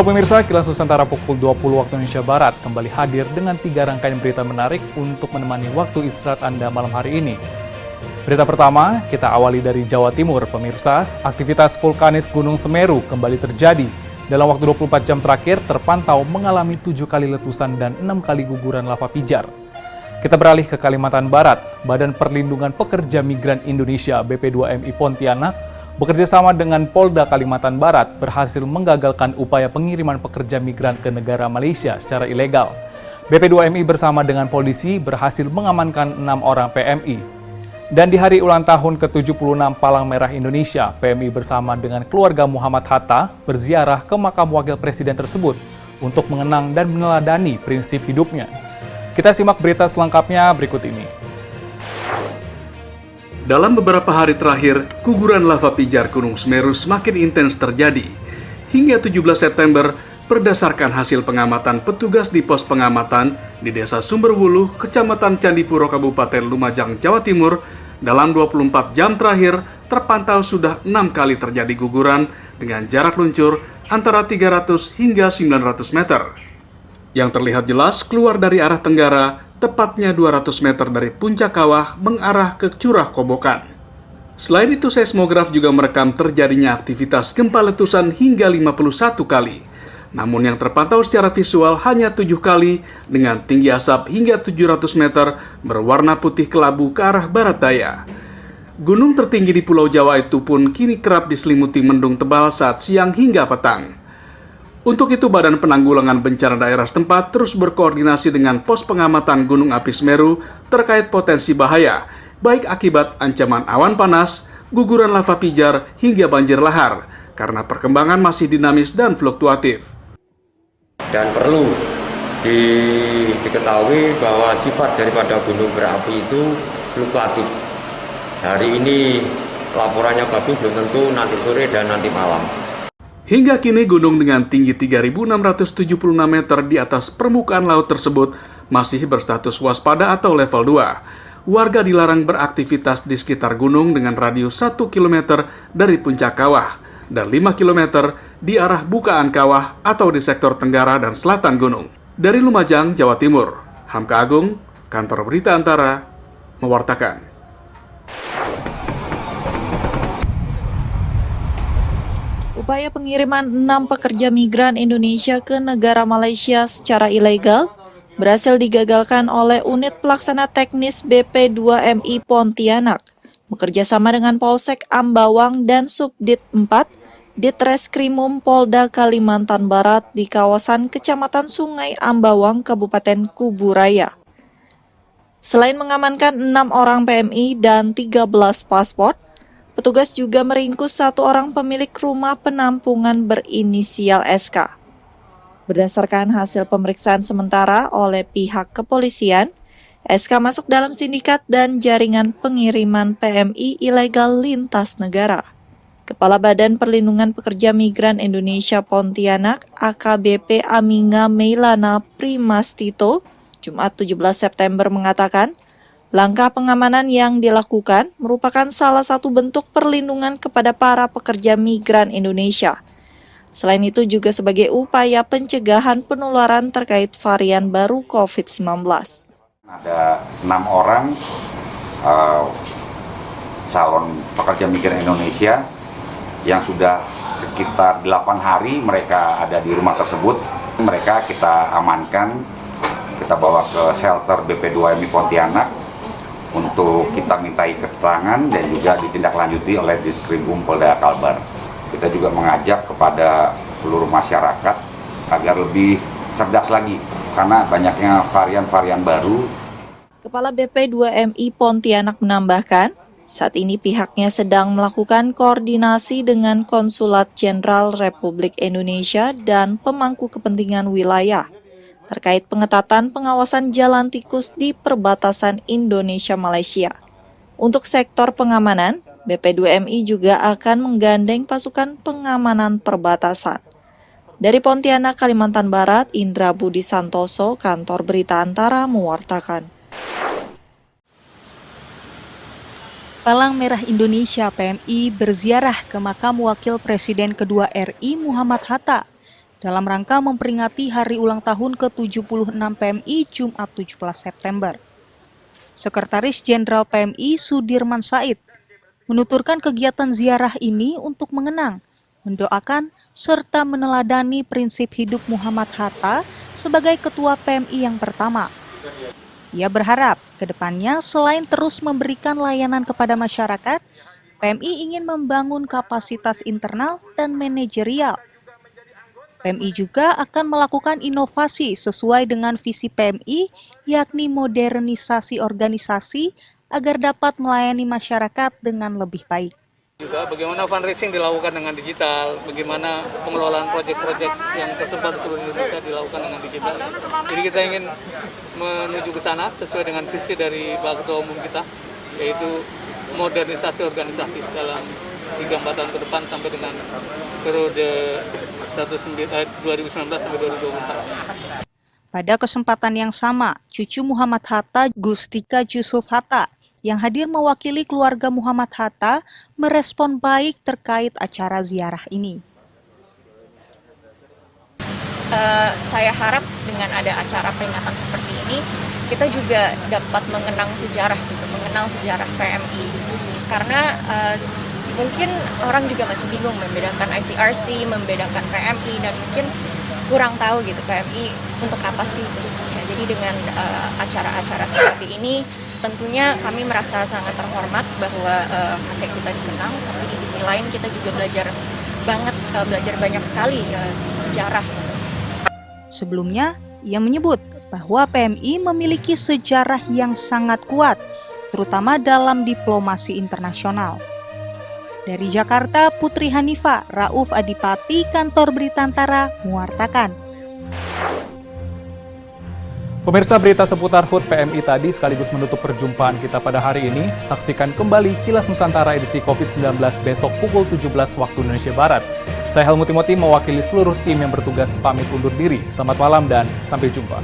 Halo pemirsa, Kilas Nusantara pukul 20 waktu Indonesia Barat kembali hadir dengan 3 rangkaian berita menarik untuk menemani waktu istirahat Anda malam hari ini. Berita pertama, kita awali dari Jawa Timur. Pemirsa, aktivitas vulkanis Gunung Semeru kembali terjadi. Dalam waktu 24 jam terakhir terpantau mengalami 7 kali letusan dan 6 kali guguran lava pijar. Kita beralih ke Kalimantan Barat. Badan Perlindungan Pekerja Migran Indonesia BP2MI Pontianak bekerja sama dengan Polda Kalimantan Barat berhasil menggagalkan upaya pengiriman pekerja migran ke negara Malaysia secara ilegal. BP2MI bersama dengan polisi berhasil mengamankan 6 orang PMI. Dan di hari ulang tahun ke-76 Palang Merah Indonesia, PMI bersama dengan keluarga Muhammad Hatta berziarah ke makam wakil presiden tersebut untuk mengenang dan meneladani prinsip hidupnya. Kita simak berita selengkapnya berikut ini. Dalam beberapa hari terakhir, guguran lava pijar Gunung Semeru semakin intens terjadi. Hingga 17 September, berdasarkan hasil pengamatan petugas di pos pengamatan di Desa Sumberwuluh, Kecamatan Candipuro, Kabupaten Lumajang, Jawa Timur, dalam 24 jam terakhir terpantau sudah 6 kali terjadi guguran dengan jarak luncur antara 300 hingga 900 meter. Yang terlihat jelas keluar dari arah tenggara, tepatnya 200 meter dari puncak kawah mengarah ke Curah Kobokan. Selain itu, seismograf juga merekam terjadinya aktivitas gempa letusan hingga 51 kali. Namun yang terpantau secara visual hanya 7 kali dengan tinggi asap hingga 700 meter berwarna putih kelabu ke arah barat daya. Gunung tertinggi di Pulau Jawa itu pun kini kerap diselimuti mendung tebal saat siang hingga petang. Untuk itu, Badan Penanggulangan Bencana Daerah setempat terus berkoordinasi dengan pos pengamatan Gunung Api Semeru terkait potensi bahaya, baik akibat ancaman awan panas, guguran lava pijar, hingga banjir lahar, karena perkembangan masih dinamis dan fluktuatif. Dan perlu diketahui bahwa sifat daripada gunung berapi itu fluktuatif. Hari ini laporannya bagus, belum tentu nanti sore dan nanti malam. Hingga kini gunung dengan tinggi 3.676 meter di atas permukaan laut tersebut masih berstatus waspada atau level 2. Warga dilarang beraktivitas di sekitar gunung dengan radius 1 km dari puncak kawah dan 5 km di arah bukaan kawah atau di sektor tenggara dan selatan gunung. Dari Lumajang, Jawa Timur, Hamka Agung, Kantor Berita Antara, mewartakan. Upaya pengiriman 6 pekerja migran Indonesia ke negara Malaysia secara ilegal berhasil digagalkan oleh Unit Pelaksana Teknis BP2MI Pontianak, bekerjasama dengan Polsek Ambawang dan Subdit 4, Ditreskrimum Polda Kalimantan Barat di kawasan Kecamatan Sungai Ambawang, Kabupaten Kuburaya. Selain mengamankan 6 orang PMI dan 13 paspor, petugas juga meringkus 1 orang pemilik rumah penampungan berinisial SK. Berdasarkan hasil pemeriksaan sementara oleh pihak kepolisian, SK masuk dalam sindikat dan jaringan pengiriman PMI ilegal lintas negara. Kepala Badan Perlindungan Pekerja Migran Indonesia Pontianak, AKBP Aminga Meilana Primastito, Jumat 17 September mengatakan, langkah pengamanan yang dilakukan merupakan salah satu bentuk perlindungan kepada para pekerja migran Indonesia. Selain itu juga sebagai upaya pencegahan penularan terkait varian baru COVID-19. Ada 6 orang calon pekerja migran Indonesia yang sudah sekitar 8 hari mereka ada di rumah tersebut. Mereka kita amankan, kita bawa ke shelter BP2MI Pontianak untuk kita mintai keterangan dan juga ditindaklanjuti oleh Ditkrimum Polda Kalbar. Kita juga mengajak kepada seluruh masyarakat agar lebih cerdas lagi karena banyaknya varian-varian baru. Kepala BP2MI Pontianak menambahkan, saat ini pihaknya sedang melakukan koordinasi dengan Konsulat Jenderal Republik Indonesia dan pemangku kepentingan wilayah terkait pengetatan pengawasan jalan tikus di perbatasan Indonesia-Malaysia. Untuk sektor pengamanan, BP2MI juga akan menggandeng pasukan pengamanan perbatasan. Dari Pontianak, Kalimantan Barat, Indra Budi Santoso, Kantor Berita Antara mewartakan. Palang Merah Indonesia (PMI) berziarah ke makam Wakil Presiden kedua RI Muhammad Hatta. dalam rangka memperingati hari ulang tahun ke-76 PMI Jumat 17 September. Sekretaris Jenderal PMI Sudirman Said menuturkan kegiatan ziarah ini untuk mengenang, mendoakan, serta meneladani prinsip hidup Muhammad Hatta sebagai Ketua PMI yang pertama. Ia berharap ke depannya selain terus memberikan layanan kepada masyarakat, PMI ingin membangun kapasitas internal dan manajerial. PMI juga akan melakukan inovasi sesuai dengan visi PMI, yakni modernisasi organisasi agar dapat melayani masyarakat dengan lebih baik. Juga bagaimana fundraising dilakukan dengan digital, bagaimana pengelolaan proyek-proyek yang tersebar di seluruh Indonesia dilakukan dengan digital. Jadi kita ingin menuju ke sana sesuai dengan visi dari Pak Ketua Umum kita, yaitu modernisasi organisasi dalam 3 tahun ke depan sampai dengan periode 2019 sampai 2024. Pada kesempatan yang sama, cucu Muhammad Hatta, Gustika Jusuf Hatta, yang hadir mewakili keluarga Muhammad Hatta, merespon baik terkait acara ziarah ini. Saya harap dengan ada acara peringatan seperti ini, kita juga dapat mengenang sejarah PMI. Karena mungkin orang juga masih bingung membedakan ICRC, membedakan PMI, dan mungkin kurang tahu gitu PMI untuk apa sih sebetulnya. Jadi dengan acara-acara seperti ini, tentunya kami merasa sangat terhormat bahwa kakek kita dikenang, tapi di sisi lain kita juga belajar banyak sekali sejarah. Sebelumnya, ia menyebut bahwa PMI memiliki sejarah yang sangat kuat, terutama dalam diplomasi internasional. Dari Jakarta, Putri Hanifa, Rauf Adipati, Kantor Berita Antara, mewartakan. Pemirsa, berita seputar HUT PMI tadi sekaligus menutup perjumpaan kita pada hari ini. Saksikan kembali Kilas Nusantara edisi COVID-19 besok pukul 17 waktu Indonesia Barat. Saya Helmut Timothy mewakili seluruh tim yang bertugas pamit undur diri. Selamat malam dan sampai jumpa.